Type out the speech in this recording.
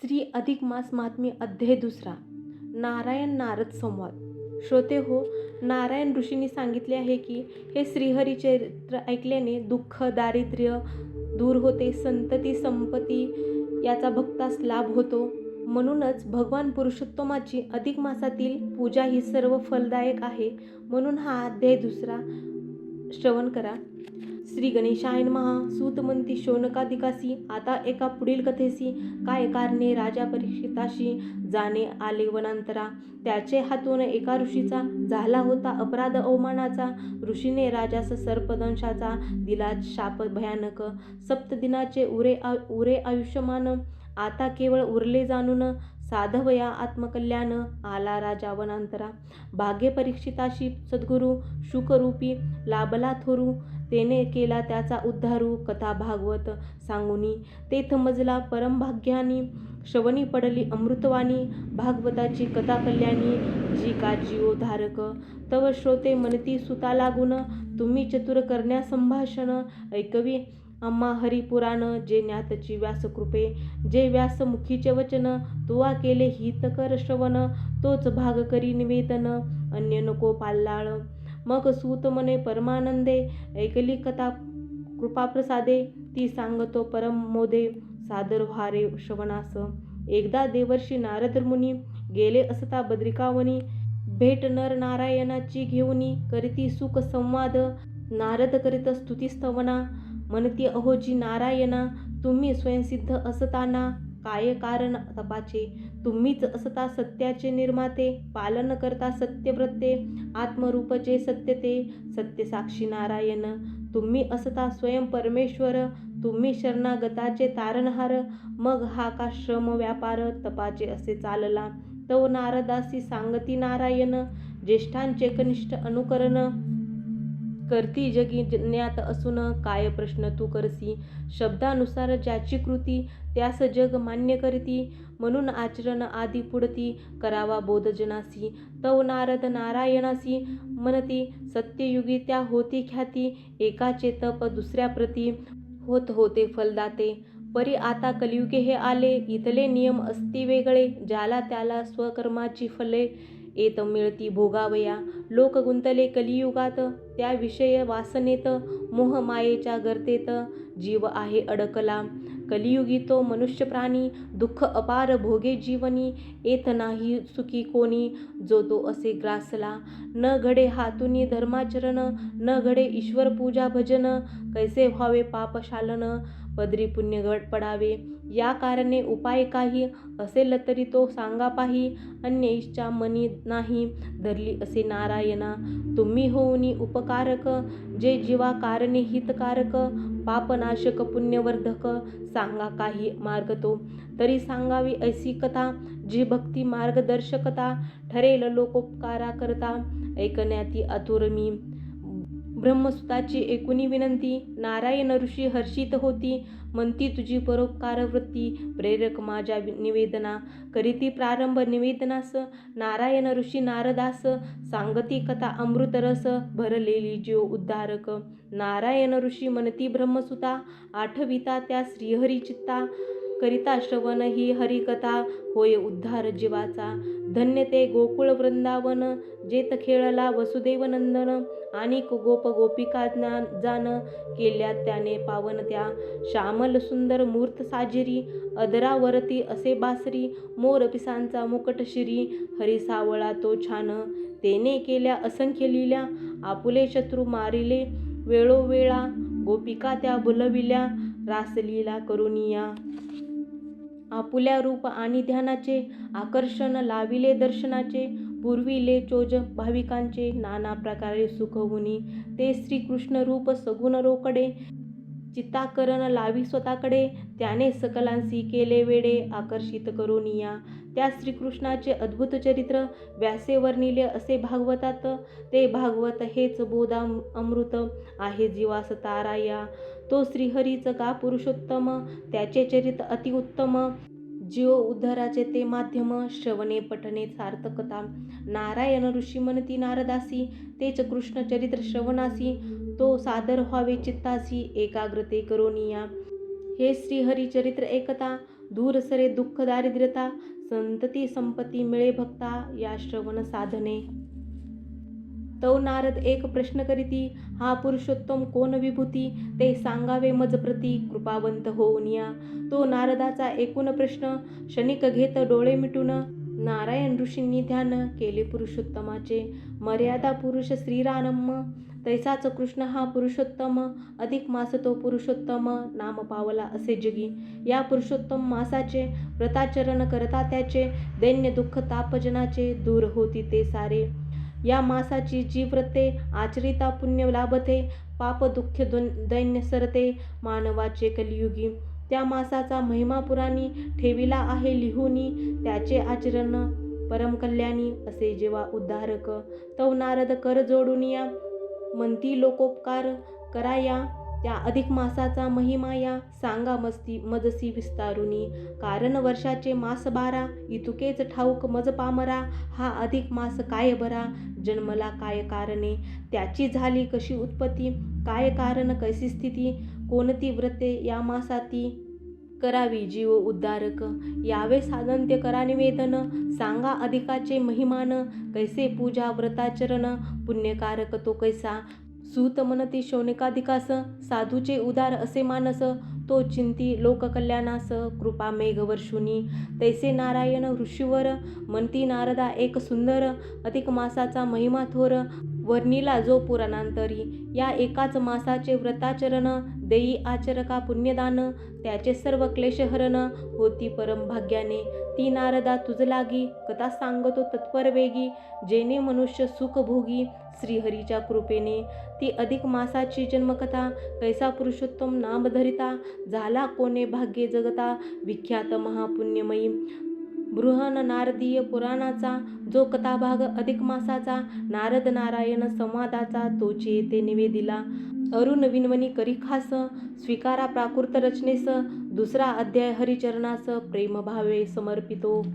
श्री अधिक मास महात्म्य अध्याय 2 नारायण नारद संवाद. श्रोते हो, नारायण ऋषींनी सांगितले आहे की हे श्रीहरी चरित्र ऐकल्याने दुःख दारिद्र्य दूर होते, संतती संपत्ती याचा भक्तास लाभ होतो. म्हणूनच भगवान पुरुषोत्तमाची अधिक मासातील पूजा ही सर्व फलदायक आहे. म्हणून हा अध्याय 2 श्रवण करा. श्री गणेशाय नमः. सूत म्हणती शौनकादिकासी. आता एका पुढील कथेसी. काय कारणे राजा परीक्षिताशी जाणे आले वनांतरा. त्याचे हातून एका ऋषीचा झाला होता अपराध अवमानाचा. ऋषीने राजास सर्पदंशाचा दिला शाप भयानक. सप्तदिनाचे उरे आयुष्यमान. आता केवळ उरले जाणून साधवया आत्मकल्याण. आला राजा वनांतरा. भाग्य परीक्षिताशी सद्गुरु शुकरूपी लाभला थोरू. तेने केला त्याचा उद्धारू. कथा भागवत सांगुनी तेथ मजला परमभाग्यानी. श्रवणी पडली अमृतवाणी. भागवताची कथा कल्याणी. जी का जीव धारक. तव श्रोते म्हणती सुता लागून. तुम्ही चतुर करण्या संभाषण. ऐकवी आम्हा हरिपुराण. जे ज्ञातची व्यासकृपे. जे व्यासमुखीचे वचन. तुवा केले हितकर श्रवण. तोच भाग करी निवेदन. अन्य नको पाल्लाळ. मग सूत म्हणे परमानंदे. ऐकली कथा कृपाप्रसादे. ती सांगतो परम मोदे. सादर व्हारे श्रवणास. एकदा देवर्षी नारद मुनी गेले असता बद्रिकावनी. भेट नर नारायणाची घेऊनी. करीती सुख संवाद. नारद करीत स्तुतिस्तवना. म्हणती अहोजी नारायणा. तुम्ही स्वयंसिद्ध असताना काय कारण तपाचे. तुम्हीच असता सत्याचे निर्माते. पालन करता सत्यव्रते. आत्मरूपचे सत्य ते. सत्यसाक्षी नारायण. तुम्ही असता स्वयं परमेश्वर. तुम्ही शरणागताचे तारणहार. मग हा का श्रम व्यापार तपाचे असे चालला. तव नारदासी सांगती नारायण. ज्येष्ठांचे कनिष्ठ अनुकरण. करती जगी ज्ञात असून. काय प्रश्न तू करसी. शब्दानुसार ज्याची कृती त्यास जग मान्य करती. म्हणून आचरण आधी पुढती करावा बोध जनासी. तव नारद नारायणासी म्हणती सत्ययुगी त्या होती ख्याती. एकाचे तप दुसऱ्या प्रती होत होते फलदाते. परी आता कलियुगे हे आले. इथले नियम असती वेगळे. ज्याला त्याला स्वकर्माची फले येत मिळती भोगावया. लोक गुंतले कलियुगात. त्या विषय वासनेत. मोह मायेच्या गर्तेत जीव आहे अडकला. कलियुगी तो मनुष्य प्राणी. दुःख अपार भोगे जीवनी. येत नाही सुखी कोणी. जो तो असे ग्रासला. न घडे हातुनी धर्माचरण. न घडे ईश्वर पूजा भजन. कैसे व्हावे पापशालन. पदरी पुण्य पडावे. या कारणे उपाय काही. असेल तरी तो सांगा पाही. अन्य इच्छा मनी नाही धरली असे नारायणा. तुम्ही होऊनी उपकारक. जे जीवा कारणे हितकारक. पापनाशक पुण्यवर्धक. सांगा काही मार्ग तो. तरी सांगावी ऐसी कथा. जी भक्ती मार्गदर्शकता. ठरेल लोकोपकारा करता. ऐकण्याती आतुर मी. ब्रह्मसुताची ऐकुनी विनंती. नारायण ऋषी हर्षित होती. म्हणती तुझी परोपकार वृत्ती. प्रेरक माझ्या निवेदना. करीती प्रारंभ निवेदनास. नारायण ऋषी नारदास. सांगती कथा अमृतरस. भरलेली जीव उद्धारक. नारायण ऋषी म्हणती ब्रह्मसुता. आठविता त्या श्रीहरी चित्ता. करिता श्रवण ही हरिकथा. होय उद्धार जीवाचा. धन्य ते गोकुळ वृंदावन. जेत खेळला वसुदेव नंदन. आणि गोप गोपिका जान. केल्या त्याने पावन त्या. श्यामल सुंदर मूर्त साजिरी. अधरावरती असे बासरी. मोर पिसांचा मुकट शिरी. हरी सावळा तो छान. तेने केल्या असंख्य लीला. आपुले शत्रू मारिले वेळोवेळा. गोपिका त्या भुलविल्या रासलीला करुनिया. आपुल्या रूप आणि ध्यानाचे. आकर्षण लाविले दर्शनाचे. पुरविले चोज भाविकांचे. नाना प्रकारे सुखवुनी. ते श्रीकृष्ण रूप सगुण रोकडे. चित्ताकरण लावी स्वतःकडे. त्याने सकलांसी केले वेडे आकर्षित करुनिया. त्या श्रीकृष्णाचे अद्भुत चरित्र व्यासे वर्णिले असे भागवतात. ते भागवत हेच बोधा अमृत आहे जीवास ताराया. तो श्रीहरीच का पुरुषोत्तम. त्याचे चरित्र अतिउत्तम. जीव उद्धाराचे ते माध्यम. श्रवणे पठणे सार्थकता. नारायण ऋषी म्हणती नारदासी. तेच कृष्ण चरित्र श्रवणासी. तो सादर व्हावे चित्तासी. एकाग्रते करोनिया. हे श्रीहरी चरित्र एकता. दूर सरे दुःख दारिद्र्यता, संतती संपत्ती मिळे भक्ता, या श्रवण साधने. तव नारद एक प्रश्न करीती, हा पुरुषोत्तम कोण विभूती, ते सांगावे मज प्रती, कृपावंत होऊनिया. तो नारदाचा एकूण प्रश्न क्षणिक घेत डोळे मिटून, नारायण ऋषींनी ध्यान केले पुरुषोत्तमाचे. मर्यादा पुरुष श्रीराम, तैसाच कृष्ण हा पुरुषोत्तम, अधिक मास तो पुरुषोत्तम, नाम पावला असे जगी. या पुरुषोत्तम मासाचे व्रताचरण करता त्याचे, दैन्य दुःख तापजनाचे दूर होती ते सारे. या मासाची जी व्रते आचरिता पुण्य लाभते, पाप दुःख दैन्य सरते मानवाचे कलियुगी. त्या मासाचा महिमा पुराणी ठेविला आहे लिहूनी, त्याचे आचरण परम कल्याणी असे जेव्हा उद्धारक. तव नारद कर जोडून या, म्हणती लोकोपकार कराया, त्या अधिक मासाचा महिमा या सांगा मजसी विस्तारुनी. कारण वर्षाचे मास 12, इतुकेच ठाऊक मज पामरा. हा अधिक मास काय बरा, जन्मला काय कारणे, त्याची झाली कशी उत्पत्ती, काय कारण कैसी स्थिती, कोणती व्रते या मासाती करावी जीव उद्धारक. यावे साधन करा निवेदन, सांगा अधिकाचे महिमान, कैसे पूजा व्रताचरण, पुण्यकारक तो कैसा. सूत म्हणती शौनकाधिकास, साधूचे उदार असे मानस, तो चिंती लोककल्याणास, कृपा मेघ वर्षुनी. तैसे नारायण ऋषीवर म्हणती नारदा एक सुंदर, अधिक मासाचा महिमा थोर, वर्णिला जो पुराणांतरी. या एकाच मासाचे व्रताचरण, देई आचरका पुण्यदान, त्याचे सर्व क्लेश हरण, होती परम भाग्याने. ती नारदा तुझ लागी, कथा सांगतो तत्पर वेगी, जेणे मनुष्य सुख भोगी, श्रीहरीच्या कृपेने. ती अधिक मासाची जन्मकथा, कैसा पुरुषोत्तम नाम धरिता, झाला कोणे भाग्ये जगता, विख्यात महापुण्यमयी. बृहन नारदीय पुराणाचा जो कथाभाग अधिक मासाचा, नारद नारायण संवादाचा तोची येथे निवेदिला. अरुण विनवणी करी खास, स्वीकारा प्राकृत रचनेस, दुसरा अध्याय हरिचरणास, प्रेमभावे समर्पितो.